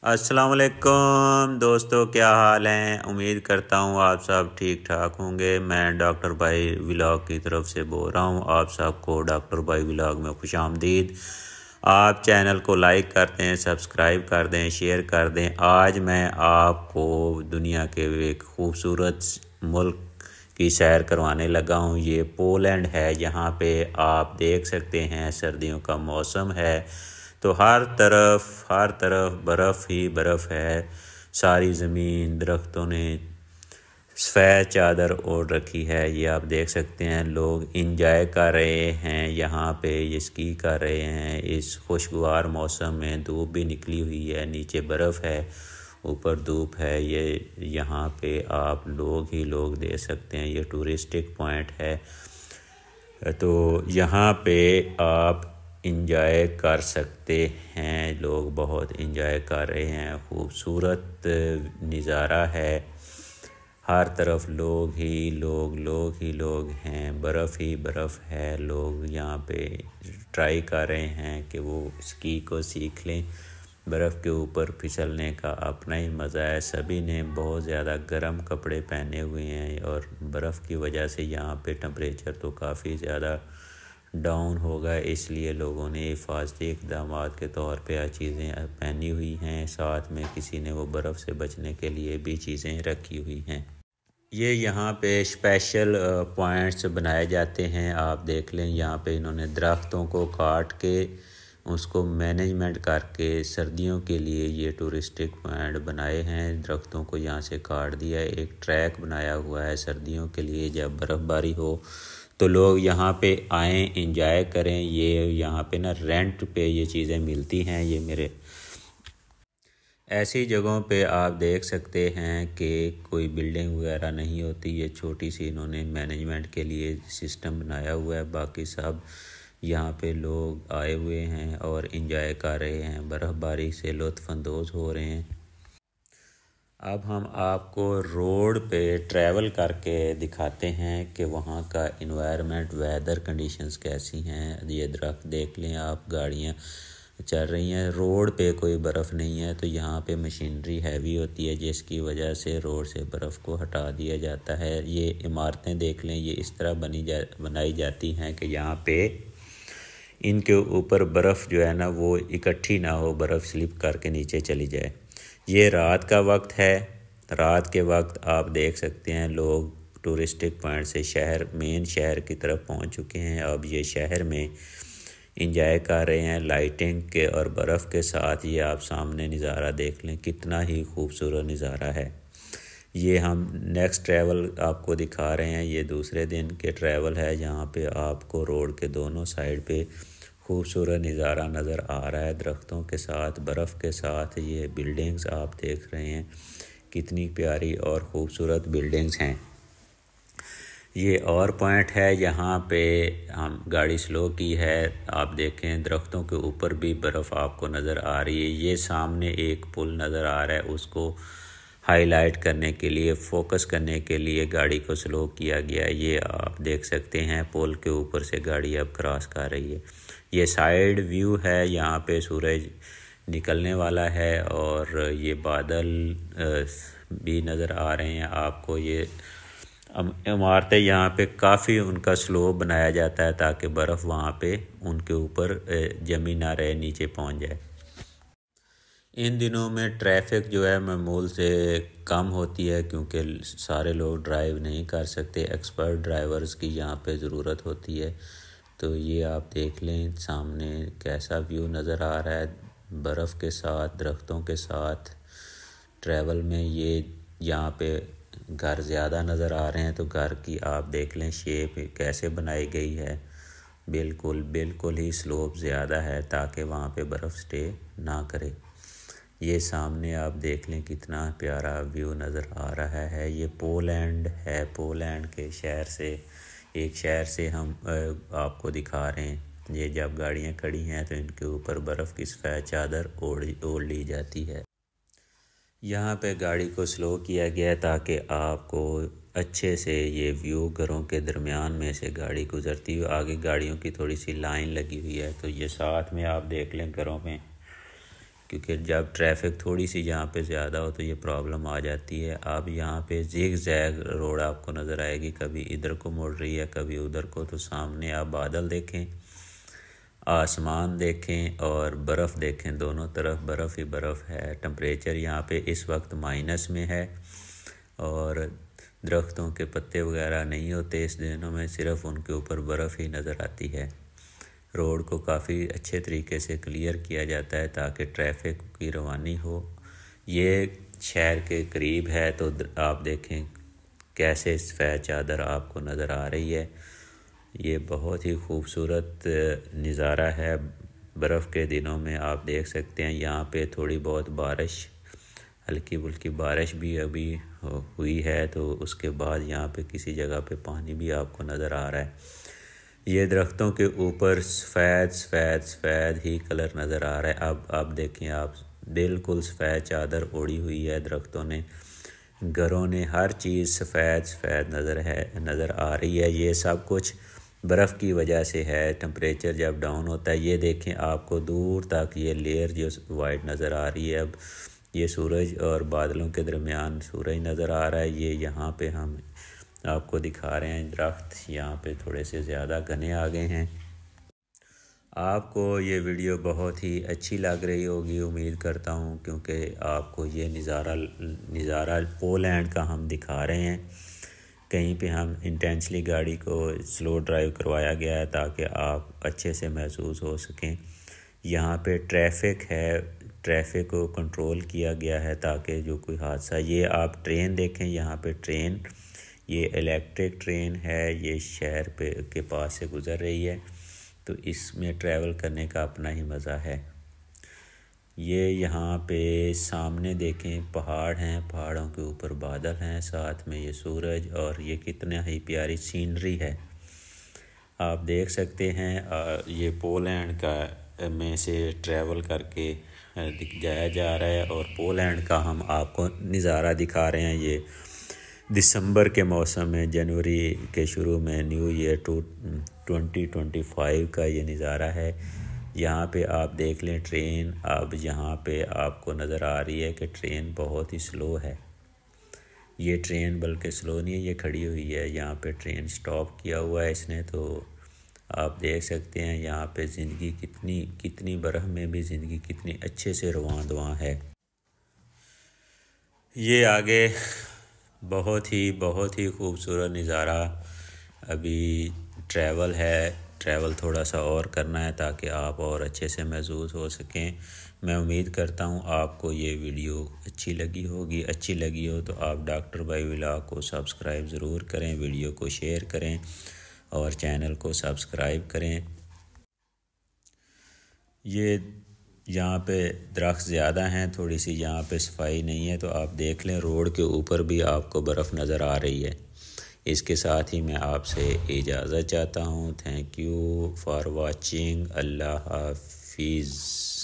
अस्सलाम वालेकुम दोस्तों, क्या हाल हैं। उम्मीद करता हूँ आप सब ठीक ठाक होंगे। मैं डॉक्टर भाई व्लॉग की तरफ से बोल रहा हूँ। आप सबको डॉक्टर भाई व्लॉग में खुशामदीद। आप चैनल को लाइक कर दें, सब्सक्राइब कर दें, शेयर कर दें। आज मैं आपको दुनिया के एक खूबसूरत मुल्क की सैर करवाने लगा हूँ। ये पोलैंड है। यहाँ पे आप देख सकते हैं सर्दियों का मौसम है तो हर तरफ बर्फ़ ही बर्फ़ है। सारी ज़मीन दरख्तों ने सफ़ेद चादर ओढ़ रखी है। ये आप देख सकते हैं लोग इंजॉय कर रहे हैं। यहाँ पे ये स्की कर रहे हैं इस खुशगवार मौसम में। धूप भी निकली हुई है, नीचे बर्फ़ है, ऊपर धूप है। ये यहाँ पे आप लोग ही लोग देख सकते हैं। ये टूरिस्टिक पॉइंट है तो यहाँ पे आप इंजॉय कर सकते हैं। लोग बहुत इंजॉय कर रहे हैं। खूबसूरत नज़ारा है। हर तरफ लोग ही लोग हैं। बर्फ़ ही बर्फ़ है। लोग यहाँ पे ट्राई कर रहे हैं कि वो स्की को सीख लें। बर्फ़ के ऊपर फिसलने का अपना ही मज़ा है। सभी ने बहुत ज़्यादा गर्म कपड़े पहने हुए हैं और बर्फ़ की वजह से यहाँ पे टेम्परेचर तो काफ़ी ज़्यादा डाउन होगा, इसलिए लोगों ने हिफाजती इक़दामात के तौर पे चीज़ें पहनी हुई हैं। साथ में किसी ने वो बर्फ़ से बचने के लिए भी चीज़ें रखी हुई हैं। ये यहाँ पे स्पेशल पॉइंट्स बनाए जाते हैं। आप देख लें, यहाँ पे इन्होंने दरख्तों को काट के उसको मैनेजमेंट करके सर्दियों के लिए ये टूरिस्टिक पॉइंट बनाए हैं। दरख्तों को यहाँ से काट दिया है, एक ट्रैक बनाया हुआ है सर्दियों के लिए। जब बर्फ़बारी हो तो लोग यहाँ पे आएँ, इंजॉय करें। ये यहाँ पे ना रेंट पे ये चीज़ें मिलती हैं। ये मेरे ऐसी जगहों पे आप देख सकते हैं कि कोई बिल्डिंग वगैरह नहीं होती। ये छोटी सी इन्होंने मैनेजमेंट के लिए सिस्टम बनाया हुआ है। बाकी सब यहाँ पे लोग आए हुए हैं और इंजॉय कर रहे हैं, बर्फ़बारी से लुत्फ़अंदोज़ हो रहे हैं। अब हम आपको रोड पे ट्रैवल करके दिखाते हैं कि वहाँ का इन्वायरमेंट, वेदर कंडीशंस कैसी हैं। ये दरख्त देख लें आप, गाड़ियाँ चल रही हैं। रोड पे कोई बर्फ़ नहीं है तो यहाँ पे मशीनरी हैवी होती है, जिसकी वजह से रोड से बर्फ़ को हटा दिया जाता है। ये इमारतें देख लें, ये इस तरह बनाई जाती हैं कि यहाँ पे इनके ऊपर बर्फ़ जो है ना वो इकट्ठी ना हो, बर्फ़ स्लिप करके नीचे चली जाए। ये रात का वक्त है। रात के वक्त आप देख सकते हैं लोग टूरिस्टिक पॉइंट से मेन शहर की तरफ पहुंच चुके हैं। अब ये शहर में इंजॉय कर रहे हैं लाइटिंग के और बर्फ़ के साथ। ये आप सामने नज़ारा देख लें, कितना ही खूबसूरत नज़ारा है। ये हम नेक्स्ट ट्रैवल आपको दिखा रहे हैं। ये दूसरे दिन के ट्रैवल है, जहाँ पे आपको रोड के दोनों साइड पे खूबसूरत नज़ारा नज़र आ रहा है, दरख्तों के साथ, बर्फ़ के साथ। ये बिल्डिंग्स आप देख रहे हैं, कितनी प्यारी और ख़ूबसूरत बिल्डिंग्स हैं। ये और पॉइंट है, यहाँ पे हम गाड़ी स्लो की है। आप देखें दरख्तों के ऊपर भी बर्फ़ आपको नज़र आ रही है। ये सामने एक पुल नज़र आ रहा है, उसको हाईलाइट करने के लिए, फोकस करने के लिए गाड़ी को स्लो किया गया। ये आप देख सकते हैं पुल के ऊपर से गाड़ी अब क्रॉस कर रही है। ये साइड व्यू है, यहाँ पे सूरज निकलने वाला है और ये बादल भी नज़र आ रहे हैं आपको। ये इमारतें यहाँ पे काफ़ी उनका स्लोप बनाया जाता है ताकि बर्फ़ वहाँ पे उनके ऊपर जमी ना रहे, नीचे पहुँच जाए। इन दिनों में ट्रैफिक जो है मामूल से कम होती है, क्योंकि सारे लोग ड्राइव नहीं कर सकते। एक्सपर्ट ड्राइवर्स की यहाँ पे ज़रूरत होती है। तो ये आप देख लें सामने कैसा व्यू नज़र आ रहा है, बर्फ़ के साथ, दरख्तों के साथ। ट्रैवल में ये यहाँ पे घर ज़्यादा नज़र आ रहे हैं तो घर की आप देख लें शेप कैसे बनाई गई है। बिल्कुल ही स्लोप ज़्यादा है ताकि वहाँ पे बर्फ़ स्टे ना करे। ये सामने आप देख लें कितना प्यारा व्यू नज़र आ रहा है। ये पोलैंड है। पोलैंड के एक शहर से हम आपको दिखा रहे हैं। ये जब गाड़ियाँ खड़ी हैं तो इनके ऊपर बर्फ़ की सफ़ेद चादर ओढ़ ली जाती है। यहाँ पे गाड़ी को स्लो किया गया ताकि आपको अच्छे से ये व्यू, घरों के दरमियान में से गाड़ी गुजरती हुई, आगे गाड़ियों की थोड़ी सी लाइन लगी हुई है। तो ये साथ में आप देख लें घरों में क्योंकि जब ट्रैफिक थोड़ी सी यहाँ पे ज़्यादा हो तो ये प्रॉब्लम आ जाती है। अब यहाँ पे जिग जैग रोड आपको नज़र आएगी, कभी इधर को मुड़ रही है कभी उधर को। तो सामने आप बादल देखें, आसमान देखें और बर्फ़ देखें, दोनों तरफ बर्फ़ ही बर्फ़ है। टेम्परेचर यहाँ पे इस वक्त माइनस में है और दरख्तों के पत्ते वगैरह नहीं होते इस दिनों में, सिर्फ़ उनके ऊपर बर्फ़ ही नज़र आती है। रोड को काफ़ी अच्छे तरीके से क्लियर किया जाता है ताकि ट्रैफिक की रवानी हो। ये शहर के करीब है तो आप देखें कैसे सफ़ेद चादर आपको नज़र आ रही है। ये बहुत ही खूबसूरत नज़ारा है। बर्फ़ के दिनों में आप देख सकते हैं यहाँ पे थोड़ी बहुत बारिश, हल्की फुल्की बारिश भी अभी हुई है, तो उसके बाद यहाँ पे किसी जगह पे पानी भी आपको नज़र आ रहा है। ये दरख्तों के ऊपर सफ़ेद सफ़ेद सफ़ेद ही कलर नज़र आ रहा है। अब आप देखें, आप बिल्कुल सफ़ेद चादर ओढ़ी हुई है दरख्तों ने, घरों ने, हर चीज़ सफ़ेद सफ़ेद नज़र आ रही है। ये सब कुछ बर्फ़ की वजह से है। टेम्परेचर जब डाउन होता है, ये देखें आपको दूर तक ये लेयर जो वाइट नज़र आ रही है। अब ये सूरज और बादलों के दरमियान सूरज नज़र आ रहा है। ये यहाँ पे हम आपको दिखा रहे हैं दरख्त यहाँ पे थोड़े से ज़्यादा घने आ गए हैं। आपको ये वीडियो बहुत ही अच्छी लग रही होगी उम्मीद करता हूँ, क्योंकि आपको ये नज़ारा पोलैंड का हम दिखा रहे हैं। कहीं पे हम इंटेंशली गाड़ी को स्लो ड्राइव करवाया गया है ताकि आप अच्छे से महसूस हो सकें। यहाँ पे ट्रैफिक है, ट्रैफिक को कंट्रोल किया गया है ताकि जो कोई हादसा, ये आप ट्रेन देखें, यहाँ पे ट्रेन, ये इलेक्ट्रिक ट्रेन है, ये शहर के पास से गुज़र रही है, तो इसमें ट्रैवल करने का अपना ही मज़ा है। ये यहाँ पे सामने देखें पहाड़ हैं, पहाड़ों के ऊपर बादल हैं, साथ में ये सूरज, और ये कितना ही प्यारी सीनरी है आप देख सकते हैं। ये पोलैंड का में से ट्रैवल करके जाया जा रहा है और पोलैंड का हम आपको नज़ारा दिखा रहे हैं। ये दिसंबर के मौसम में, जनवरी के शुरू में, न्यू ईयर 2025 का ये नज़ारा है। यहाँ पे आप देख लें ट्रेन, अब यहाँ पे आपको नज़र आ रही है कि ट्रेन बहुत ही स्लो है। ये ट्रेन बल्कि स्लो नहीं है, ये खड़ी हुई है। यहाँ पे ट्रेन स्टॉप किया हुआ है इसने, तो आप देख सकते हैं यहाँ पे ज़िंदगी कितनी बर्फ़ में भी ज़िंदगी कितनी अच्छे से रवां दवां है। ये आगे बहुत ही खूबसूरत नज़ारा अभी ट्रैवल है, ट्रैवल थोड़ा सा और करना है ताकि आप और अच्छे से महसूस हो सकें। मैं उम्मीद करता हूँ आपको ये वीडियो अच्छी लगी होगी। अच्छी लगी हो तो आप डॉक्टर भाई व्लॉग को सब्सक्राइब ज़रूर करें, वीडियो को शेयर करें और चैनल को सब्सक्राइब करें। ये यहाँ पे दरख्त ज़्यादा हैं, थोड़ी सी यहाँ पे सफाई नहीं है, तो आप देख लें रोड के ऊपर भी आपको बर्फ़ नज़र आ रही है। इसके साथ ही मैं आपसे इजाज़त चाहता हूँ। Thank you for watching. अल्लाह हाफिज़।